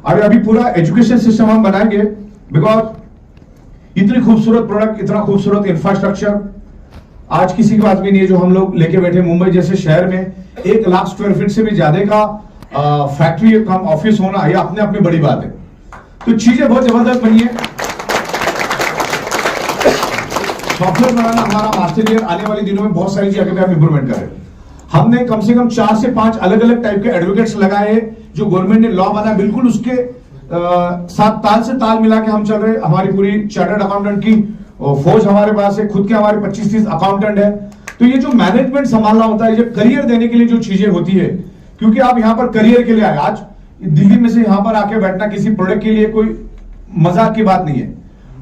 और अभी पूरा एजुकेशन सिस्टम हम बनाएंगे, बिकॉज इतनी खूबसूरत प्रोडक्ट, इतना खूबसूरत इंफ्रास्ट्रक्चर आज किसी के पास भी नहीं है। जो हम लोग लेके बैठे मुंबई जैसे शहर में 1 लाख स्क्वायर फीट से भी ज्यादा का फैक्ट्री कम ऑफिस होना, ये अपने आप में बड़ी बात है। तो चीजें बहुत जबरदस्त बनी है। सॉफ्टवेयर बनाना हमारा मास्टर ईयर, आने वाले दिनों में बहुत सारी जगह पे हम इंप्रूवमेंट कर रहे हैं। हमने कम से कम 4 से 5 अलग अलग टाइप के एडवोकेट्स लगाए हैं, जो गवर्नमेंट ने लॉ बना बिल्कुल उसके साथ ताल से ताल मिला के हम चल रहे हैं। हमारी पूरी चार्टर्ड अकाउंटेंट की फौज हमारे पास है, खुद के हमारे 25-30 अकाउंटेंट है। तो ये जो मैनेजमेंट संभालना होता है, जो करियर देने के लिए जो चीजें होती है, क्योंकि आप यहाँ पर करियर के लिए आए, आज दिल्ली में से यहाँ पर आके बैठना किसी प्रोडक्ट के लिए कोई मजाक की बात नहीं है।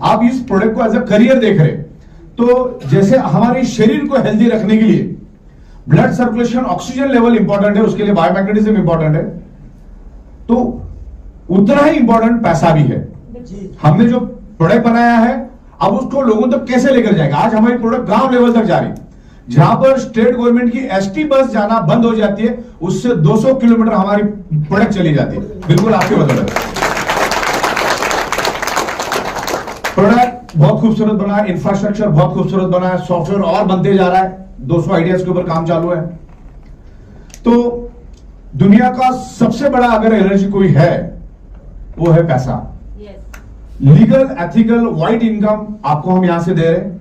आप इस प्रोडक्ट को एज अ करियर देख रहे। तो जैसे हमारे शरीर को हेल्दी रखने के लिए blood circulation, oxygen level important है, उसके लिए बायोमैग्नेटिज्म इंपॉर्टेंट है, तो उतना ही इंपॉर्टेंट पैसा भी है। हमने जो प्रोडक्ट बनाया है, अब उसको लोगों तक कैसे लेकर जाएगा। आज हमारी प्रोडक्ट गांव लेवल तक जा रही, जहां पर स्टेट गवर्नमेंट की एसटी बस जाना बंद हो जाती है, उससे 200 किलोमीटर हमारी प्रोडक्ट चली जाती है, बिल्कुल आपके बदौलत। प्रोडक्ट बहुत खूबसूरत बना है, इंफ्रास्ट्रक्चर बहुत खूबसूरत बना है, सॉफ्टवेयर और बनते जा रहा है, 200 आइडियाज के ऊपर काम चालू है। तो दुनिया का सबसे बड़ा अगर एनर्जी कोई है, वो है पैसा। लीगल, एथिकल, वाइड इनकम आपको हम यहां से दे रहे हैं,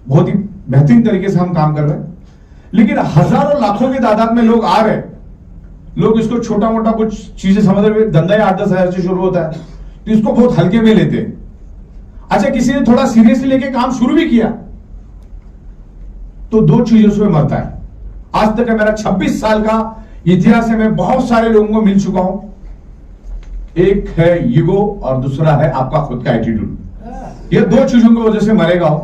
बहुत ही बेहतरीन तरीके से हम काम कर रहे हैं। लेकिन हजारों लाखों की तादाद में लोग आ रहे हैं। लोग इसको छोटा मोटा कुछ चीजें समझ रहे, धंधा 8-10 हजार से शुरू होता है, तो इसको बहुत हल्के में लेते हैं। अच्छा, किसी ने थोड़ा सीरियसली लेके काम शुरू भी किया तो 2 चीजों से मरता है। आज तक मेरा 26 साल का इतिहास है, मैं बहुत सारे लोगों को मिल चुका हूं। एक है ईगो और दूसरा है आपका खुद का एटीट्यूड। ये 2 चीजों की वजह से मरेगा हो,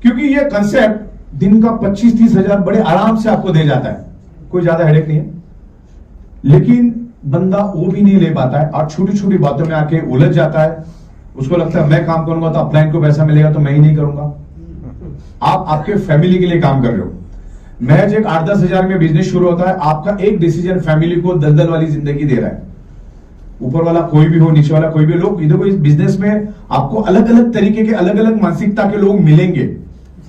क्योंकि ये कंसेप्ट दिन का 25-30 हजार बड़े आराम से आपको दे जाता है, कोई ज्यादा हेडेक नहीं है। लेकिन बंदा वो भी नहीं ले पाता है और छोटी छोटी बातों में आके उलझ जाता है। उसको लगता है मैं काम करूंगा तो अपलाइन को पैसा मिलेगा, तो मैं ही नहीं करूंगा। आप आपके फैमिली के लिए काम कर रहे हो। महज एक 8-10 हजार में बिजनेस शुरू होता है, आपका एक डिसीजन फैमिली को दलदल वाली जिंदगी दे रहा है। ऊपर वाला कोई भी हो, नीचे वाला कोई भी, लोग इधर को इस बिजनेस में आपको अलग अलग तरीके के, अलग अलग मानसिकता के लोग मिलेंगे।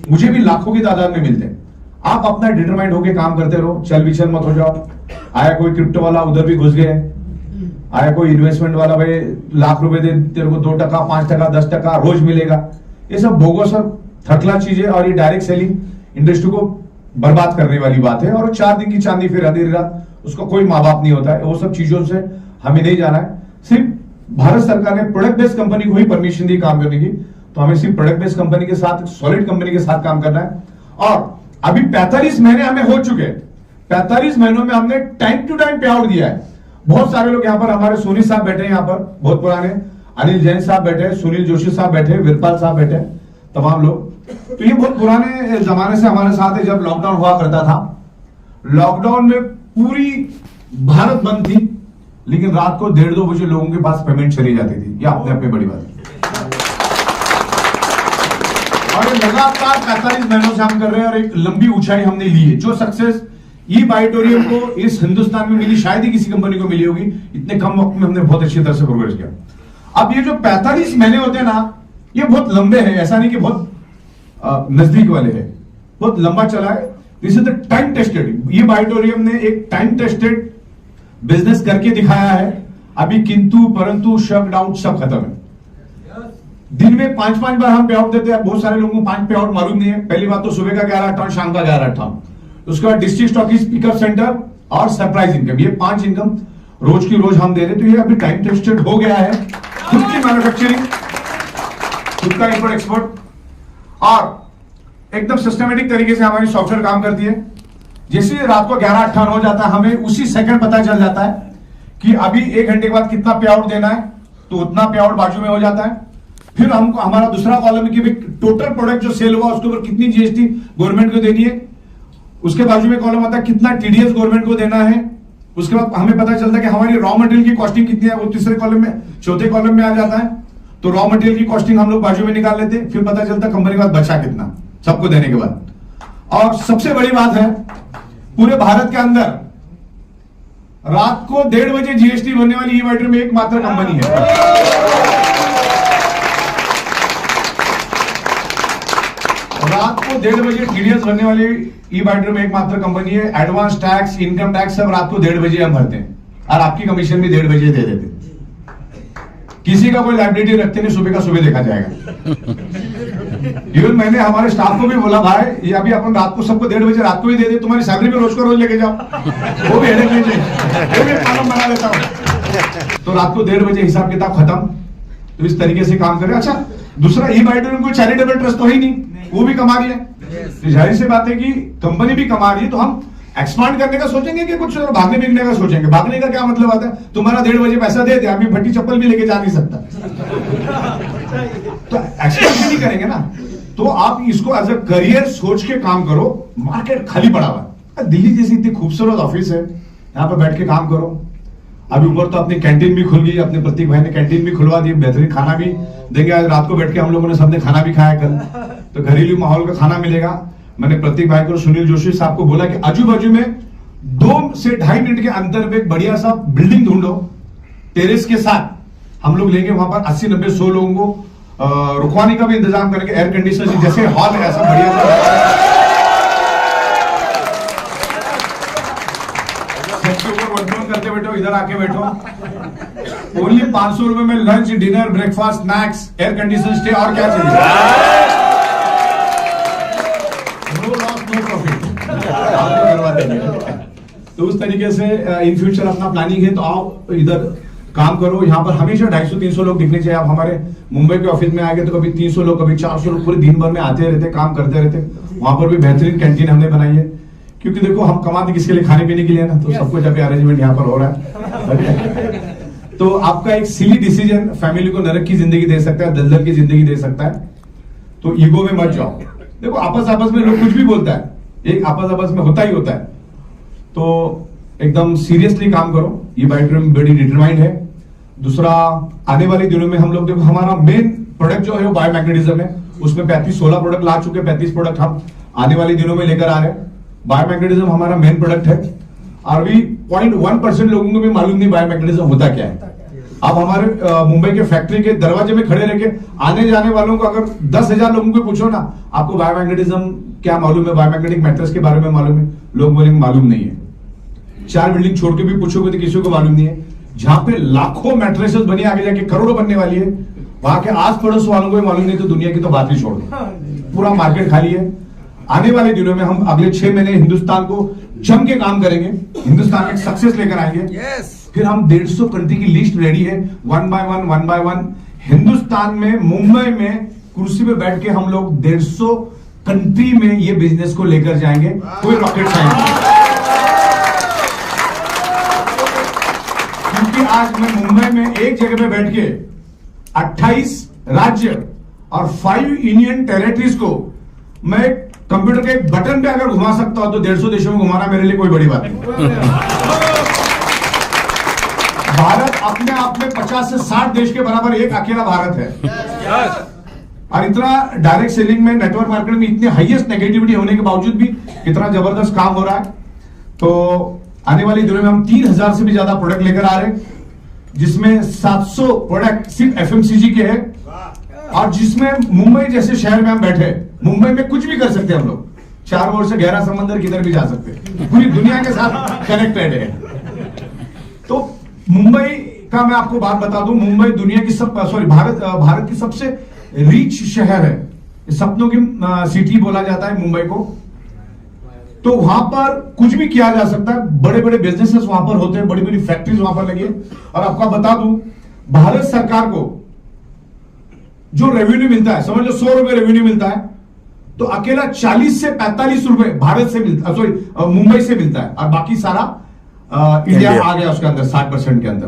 मुझे भी लाखों की तादाद में मिलते हैं। आप अपना डिटरमाइंड होकर काम करते रहो, चल विचल मत हो जाओ। आया कोई क्रिप्टो वाला, उधर भी घुस गए। आया कोई इन्वेस्टमेंट वाला, भाई लाख रुपए दे तेरे को 2%, 5%, 10% रोज मिलेगा। ये सब बोगस और थकला चीजें, और ये डायरेक्ट सेलिंग इंडस्ट्री को बर्बाद करने वाली बात है। और 4 दिन की चांदी फिर आधी रात, उसका कोई माँ बाप नहीं होता है। वो सब चीजों से हमें नहीं जाना है। सिर्फ भारत सरकार ने प्रोडक्ट बेस्ड कंपनी को ही परमिशन दी काम करने की, तो हमें सिर्फ प्रोडक्ट बेस्ड कंपनी के साथ, सॉलिड कंपनी के साथ काम करना है। और अभी 45 महीने हमें हो चुके हैं। 45 महीनों में हमने टाइम टू टाइम पे आउट दिया है। बहुत सारे लोग यहाँ पर, हमारे सोनी साहब बैठे हैं यहाँ पर, बहुत पुराने, अनिल जैन साहब बैठे, सुनील जोशी साहब बैठे, वीरपाल साहब बैठे, तमाम लोग। तो ये बहुत पुराने जमाने से हमारे साथ है। जब लॉकडाउन हुआ करता था, लॉकडाउन में पूरी भारत बंद थी, लेकिन रात को 1:30-2 बजे लोगों के पास पेमेंट चली जाती थी। यह अपने अपने बड़ी बात है। और ये लगातार 45 महीनों से हम कर रहे हैं, और एक लंबी ऊंचाई हमने ली है। जो सक्सेस ई बायोटोरियम को इस हिंदुस्तान में मिली, शायद ही किसी कंपनी को मिली होगी। इतने कम वक्त में हमने बहुत अच्छी तरह से प्रोग्रेस किया। अब ये जो 45 महीने होते हैं ना, ये बहुत लंबे हैं। ऐसा नहीं कि बहुत नजदीक वाले हैं, बहुत लंबा चला है। This is the time tested. ये बायोटोरियम ने एक टाइम टेस्टेड बिजनेस करके दिखाया है। अभी किंतु परंतु, शक डाउट सब खत्म है। दिन में 5-5 बार हम पे आउट देते हैं। बहुत सारे लोगों को 5 पे आउट मालूम नहीं है। पहली बात तो सुबह का 11-58, शाम का 11-58, उसके बाद डिस्ट्रिक्ट स्टॉकिस्ट पिकअप सेंटर और सरप्राइज इनकम, ये 5 इनकम रोज की रोज हम दे रहे। तो ये अभी टाइम टेस्टेड हो गया है। खुद की मैन्युफैक्चरिंग, खुद का इंपोर्ट एक्सपोर्ट, और एकदम सिस्टमेटिक तरीके से हमारी सॉफ्टवेयर काम करती है। जैसे रात को 11-58 हो जाता है, हमें उसी सेकंड पता चल जाता है कि अभी 1 घंटे के बाद कितना पे आउट देना है, तो उतना पे आउट बाजू में हो जाता है। फिर हमको हमारा दूसरा कॉलम है कि टोटल प्रोडक्ट जो सेल हुआ उसके ऊपर कितनी जीएसटी गवर्नमेंट को देनी है। उसके बाजू में कॉलम आता है कितना टीडीएस गवर्नमेंट को देना है। उसके बाद हमें पता चलता है कि हमारी रॉ मटेरियल की कॉस्टिंग कितनी है, वो तीसरे कॉलम में, चौथे कॉलम में आ जाता है। तो रॉ मटेरियल की कॉस्टिंग हम लोग बाजू में निकाल लेते हैं। फिर पता चलता है कंपनी के बाद बचा कितना सबको देने के बाद। और सबसे बड़ी बात है, पूरे भारत के अंदर रात को 1:30 बजे जीएसटी भरने वाली ई बाइटर में एकमात्र कंपनी है। रात को 1:30 बजे टीडीएस भरने वाली ई बाइटर में एकमात्र कंपनी है। एडवांस टैक्स, इनकम टैक्स सब रात को 1:30 बजे हम भरते हैं और आपकी कमीशन भी 1:30 बजे दे देते हैं। किसी का कोई लाइबिलिटी रखते नहीं, सुबह का सुबह देखा जाएगा। इवन मैंने हमारे स्टाफ को भी बोला, भाई ये अभी अपन रात को सबको 1:30 बजे रात को ही दे दे, तुम्हारी सैलरी भी रोज का रोज लेके जाओ, वो भी हेडेक नहीं चाहिए, वो भी कॉलम बना देता हूं। तो रात को 1:30 बजे हिसाब किताब खत्म। तो इस तरीके से काम करें। अच्छा, दूसरा ई बाइटर में कोई चैरिटेबल ट्रस्ट तो है ही नहीं, वो भी कमा रही है। तो जाहिर सी बात है कि कंपनी भी कमा रही है, तो हम एक्सपांड करने का सोचेंगे कि कुछ भागने बिकने का सोचेंगे। भागने का क्या मतलब आता है, तुम्हारा 1:30 बजे पैसा दे दे, अभी फटी चप्पल भी लेके जा नहीं सकता, तो एक्सपांड नहीं करेंगे ना। तो आप इसको एज अ करियर सोच के काम करो। मार्केट खाली पड़ा हुआ है, दिल्ली जैसी इतनी खूबसूरत ऑफिस है, यहाँ पर बैठ के काम करो। अभी ऊपर तो अपनी कैंटीन भी खुल गई, अपने प्रतीक भाई ने कैंटीन भी खुलवा दी, बेहतरीन खाना भी देंगे। आज रात को बैठ के हम लोगों ने सबने खाना भी खाया कल, तो घरेलू माहौल का खाना मिलेगा। मैंने प्रतीक भाई को, सुनील जोशी साहब को बोला कि आजू बाजू में 2 से 2.5 मिनट के अंदर में एक बढ़िया सा बिल्डिंग ढूंढो टेरेस के साथ। हम लोग लेंगे वहां पर 80, 90, 100 लोगों को रुकवाने का भी इंतजाम करेंगे। एयर कंडीशनर जैसे हॉल है ऐसा बढ़िया करते बैठो, इधर आके बैठो। ओनली 500 रुपए में lunch, dinner, breakfast, snacks, air condition stay, और क्या चाहिए। तो उस तरीके से इन फ्यूचर अपना प्लानिंग है, तो आओ इधर काम करो। यहाँ पर हमेशा 250-300 लोग दिखने चाहिए। आप हमारे मुंबई के ऑफिस में आएंगे तो कभी 300 लोग, कभी 400 लोग पूरे दिन भर में आते रहते, काम करते रहते। वहां पर भी बेहतरीन कैंटीन हमने बनाई है, क्योंकि देखो हम कमाते किसके लिए, खाने पीने के लिए ना, तो सब कुछ अभी अरेंजमेंट यहाँ पर हो रहा है। तो आपका एक सिली डिसीजन फैमिली को नरक की जिंदगी दे सकता है, दलदल की जिंदगी दे सकता है। तो ईगो में मत जाओ। देखो आपस में लोग कुछ भी बोलता है, एक आपस में होता ही होता है। तो एकदम सीरियसली काम करो। ये बाइटर बड़ी डिटरमाइंड है। दूसरा, आने वाले दिनों में हम लोग, देखो हमारा मेन प्रोडक्ट जो है वो बायोमैग्नेटिज्म है। उसमें 16 प्रोडक्ट ला चुके, 35 प्रोडक्ट हम आने वाले दिनों में लेकर आ रहे हैं। बायोमैग्नेटिज्म हमारा मेन प्रोडक्ट है। और अभी 0.1% लोगों को भी मालूम नहीं बायोमैग्नेटिज्म होता क्या है। आप हमारे मुंबई के फैक्ट्री के दरवाजे में खड़े रहकर आने जाने वालों को अगर 10,000 लोगों को पूछो ना, आपको बायोमैग्नेटिज्म क्या मालूम है, बायोमैग्नेटिक मैट्रेस के बारे में मालूम है, लोग बोलेंगे मालूम नहीं है। 4 बिल्डिंग छोड़ के भी पूछोगे तो किसी को मालूम नहीं है। जहां पे लाखों मैट्रेसेस बनी, आगे जाके करोड़ों बनने वाली है, वहां के आस पड़ोस वालों को भी मालूम नहीं, तो दुनिया की तो बात ही छोड़ दो, पूरा मार्केट खाली है। आने वाले दिनों में हम अगले 6 महीने हिंदुस्तान को जम के काम करेंगे, हिंदुस्तान में सक्सेस लेकर आएंगे। फिर हम 150 कंट्री की लिस्ट रेडी है, 1 बाय 1 हिंदुस्तान में, मुंबई में कुर्सी पे बैठ के हम लोग 150 कंट्री में ये बिजनेस को लेकर जाएंगे। कोई रॉकेट साइंस, क्योंकि आज मैं मुंबई में एक जगह पे बैठ के 28 राज्य और 5 यूनियन टेरिटरीज को मैं कंप्यूटर के एक बटन पे अगर घुमा सकता हूं, तो 150 देशों में घुमाना मेरे लिए कोई बड़ी बात नहीं। भारत अपने आप में 50 से 60 देश के बराबर एक अकेला भारत है। और इतना डायरेक्ट सेलिंग में, नेटवर्क मार्केट में इतनी हाईएस्ट नेगेटिविटी होने के बावजूद भी इतना जबरदस्त काम हो रहा है। तो आने वाली दिनों में हम 3000 से भी ज्यादा प्रोडक्ट लेकर आ रहे हैं, जिसमें 700 प्रोडक्ट सिर्फ एफएमसीजी के हैं। और जिसमें मुंबई जैसे शहर में हम बैठे, मुंबई में कुछ भी कर सकते हैं हम लोग। 4 ओर से गहरा समंदर किधर भी जा सकते हैं, पूरी दुनिया के साथ कनेक्टेड है। तो मुंबई का मैं आपको बात बता दूं, मुंबई दुनिया की भारत की सबसे रिच शहर है, सपनों की सिटी बोला जाता है मुंबई को। तो वहां पर कुछ भी किया जा सकता है, बड़े बड़े बिजनेसेस वहां पर होते हैं, बड़ी बड़ी फैक्ट्रीज वहां पर लगी है। और आपको बता दूं, भारत सरकार को जो रेवेन्यू मिलता है, समझ लो 100 रुपए रेवेन्यू मिलता है, तो अकेला 40 से 45 रुपए भारत से मिलता है, मुंबई से मिलता है। और बाकी सारा इंडिया आ गया उसके अंदर 60% के अंदर।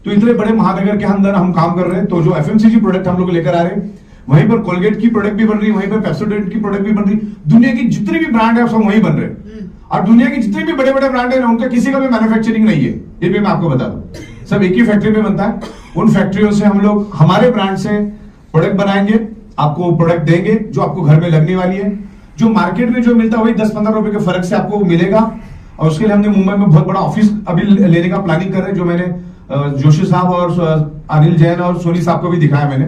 तो इतने बड़े महानगर के अंदर हम काम कर रहे हैं। तो जो एफएमसीजी प्रोडक्ट हम लोग लेकर आ रहे हैं, वहीं पर कोलगेट की प्रोडक्ट भी बन रही है, वहीं पर पेप्सोडेंट की प्रोडक्ट भी बन रही है। दुनिया की जितनी भी ब्रांड है सब वहीं बन रहे हैं। और दुनिया की जितने भी बड़े बड़े ब्रांड है, उनका किसी का भी मैन्युफैक्चरिंग नहीं है, ये भी मैं आपको बता दूं, सब एक ही फैक्ट्री में बनता है। उन फैक्ट्रियों से हम लोग हमारे ब्रांड से प्रोडक्ट बनाएंगे, आपको प्रोडक्ट देंगे जो आपको घर में लगने वाली है। जो मार्केट में जो मिलता है वही 10-15 रुपए के फर्क से आपको मिलेगा। और उसके लिए हमने मुंबई में बहुत बड़ा ऑफिस अभी लेने का प्लानिंग कर रहे हैं, जो मैंने जोशी साहब और अनिल जैन और सोनी साहब को भी दिखाया मैंने।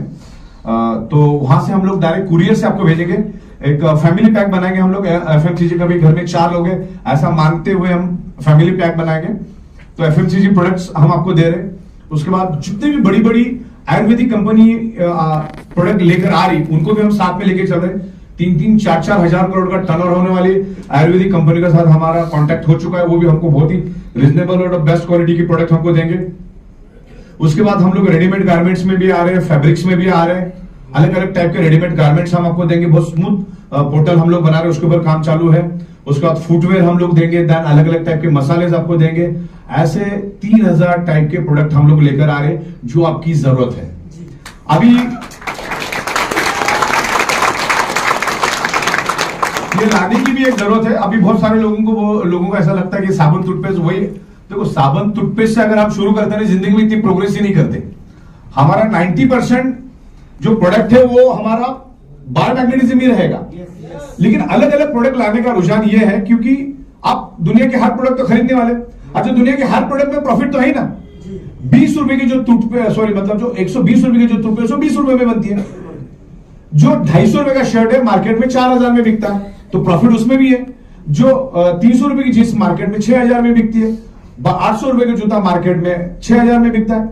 तो वहां से हम लोग डायरेक्ट कुरियर से आपको भेजेंगे, एक फैमिली पैक बनाएंगे हम लोग। एफएमसीजी का भी घर में 4 लोग हैं ऐसा मानते हुए हम फैमिली पैक बनाएंगे, तो एफएमसीजी प्रोडक्ट्स हम आपको दे रहे हैं। उसके बाद जितनी भी बड़ी बड़ी आयुर्वेदिक कंपनी प्रोडक्ट लेकर आ रही, उनको भी हम साथ में लेके चल रहे हैं। 3-3, 4-4 हजार करोड़ का टर्नओवर होने वाली आयुर्वेदिक कंपनी के साथ हमारा कांटेक्ट हो चुका है। वो भी हमको बहुत ही रिजनेबल और बेस्ट क्वालिटी की प्रोडक्ट हमको देंगे। उसके बाद हम लोग रेडीमेड गारमेंट्स में भी आ रहे हैं, फैब्रिक्स में भी आ रहे हैं। अलग अलग टाइप के रेडीमेड गारमेंट्स हम आपको देंगे। बहुत स्मूथ पोर्टल हम लोग बना रहे हैं, उसके ऊपर काम चालू है। उसके बाद फुटवेयर हम लोग देंगे, देन अलग अलग टाइप के मसाले आपको देंगे। ऐसे 3000 टाइप के प्रोडक्ट हम लोग लेकर आ रहे हैं जो आपकी जरूरत है। अभी ये लाने की भी एक जरूरत है। अभी बहुत सारे लोगों को ऐसा लगता है कि साबुन टूथपेस्ट वही, देखो साबुन टूथपेस्ट से अगर आप शुरू करते हैं जिंदगी में इतनी प्रोग्रेस ही नहीं करते। हमारा 90% जो प्रोडक्ट है वो हमारा बायोमैग्नेटिज्म ही रहेगा, लेकिन अलग अलग प्रोडक्ट लाने का रुझान ये है क्योंकि आप दुनिया के हर प्रोडक्ट तो खरीदने वाले। अच्छा, दुनिया के हर प्रोडक्ट में प्रॉफिट तो है ही ना। 20 रुपए की जो टूथपेस्ट, सॉरी मतलब जो 120 रुपए की जो टूथपेस्ट 20 रुपए में बनती है। जो 250 रुपए का शर्ट है मार्केट में 4000 में बिकता है, तो प्रॉफिट उसमें भी है। जो 300 रुपए की जींस मार्केट में 6000 में बिकती है, 800 रुपए का जूता मार्केट में 6000 में बिकता है,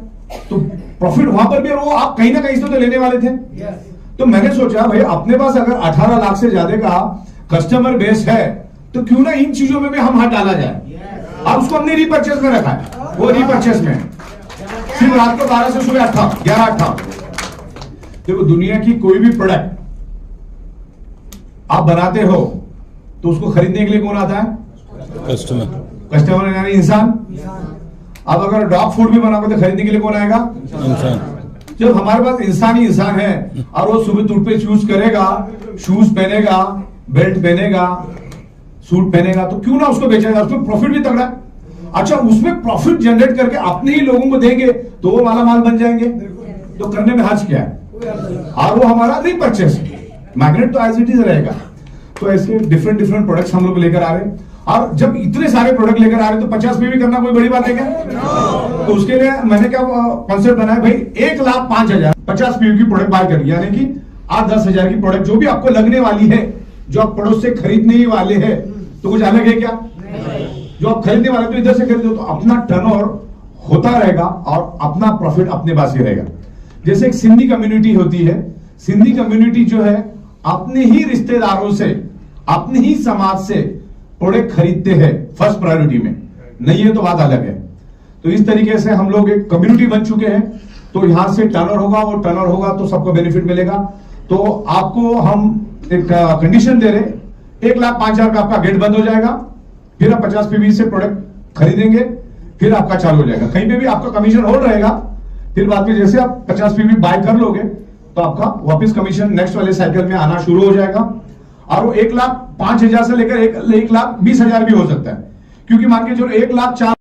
तो प्रॉफिट वहां पर भी है। वो आप कहीं ना कहीं से तो लेने वाले थे। तो मैंने सोचा भाई अपने पास अगर 18 लाख से ज्यादा का कस्टमर बेस है तो क्यों ना इन चीजों में भी हम हाथ डाला जाए। अब उसको हमने रीपर्चेस में रखा है। वो रीपर्चेस में सिर्फ रात को 12 से सुबह 11-8। देखो दुनिया की कोई भी प्रोडक्ट आप बनाते हो तो उसको खरीदने के लिए कौन आता है? कस्टमर यानी इंसान। अब अगर डॉग फूड भी बनाओगे तो खरीदने के लिए कौन आएगा? इंसान। जब हमारे पास इंसान ही इंसान है और वो सुबह टूथपेस्ट यूज करेगा, शूज पहनेगा, बेल्ट पहनेगा, सूट पहनेगा, तो क्यों ना उसको बेचेगा, उसमें प्रॉफिट भी तगड़ा। अच्छा, उसमें प्रॉफिट जनरेट करके अपने ही लोगों को देंगे तो वो माला माल बन जाएंगे, तो करने में हर्ज क्या है। और वो हमारा रीपर्चेस मैग्नेट तो एज इट इज रहेगा। तो ऐसे डिफरेंट प्रोडक्ट्स हम लोग लेकर आ रहे हैं। और जब इतने सारे प्रोडक्ट लेकर आ रहे हैं तो 50 पे भी करना कोई बड़ी बात है क्या? तो उसके लिए मैंने क्या कॉन्सेप्ट बनाया भाई, 1,05,000 50 पीयू की प्रोडक्ट बाय करनी, यानी कि 8-10 हजार की प्रोडक्ट जो भी आपको लगने वाली है, जो आप पड़ोस से खरीदने ही वाले हैं, तो कुछ अलग है क्या? जो आप खरीदने वाले तो इधर से खरीदो तो अपना टर्नओवर होता रहेगा और अपना प्रॉफिट अपने पास ही रहेगा। जैसे एक सिंधी कम्युनिटी होती है, सिंधी कम्युनिटी जो है अपने ही रिश्तेदारों से, अपने ही समाज से प्रोडक्ट खरीदते हैं फर्स्ट प्रायोरिटी में, नहीं है तो बात अलग है। तो इस तरीके से हम लोग एक कम्युनिटी बन चुके हैं। तो यहां से टर्नओवर होगा, वो टर्नओवर होगा तो सबको बेनिफिट मिलेगा। तो आपको हम एक कंडीशन दे रहे, 1,05,000 का आपका गेट बंद हो जाएगा, फिर आप 50 पीवी से प्रोडक्ट खरीदेंगे, फिर आपका चालू हो जाएगा। कहीं पे भी आपका कमीशन होल्ड रहेगा, फिर बाद में जैसे आप 50 पीवी बाय कर लोगे तो आपका वापस कमीशन नेक्स्ट वाले साइकिल में आना शुरू हो जाएगा। और वो 1,05,000 से लेकर 1,20,000 भी हो सकता है, क्योंकि मान के जो 1,04,000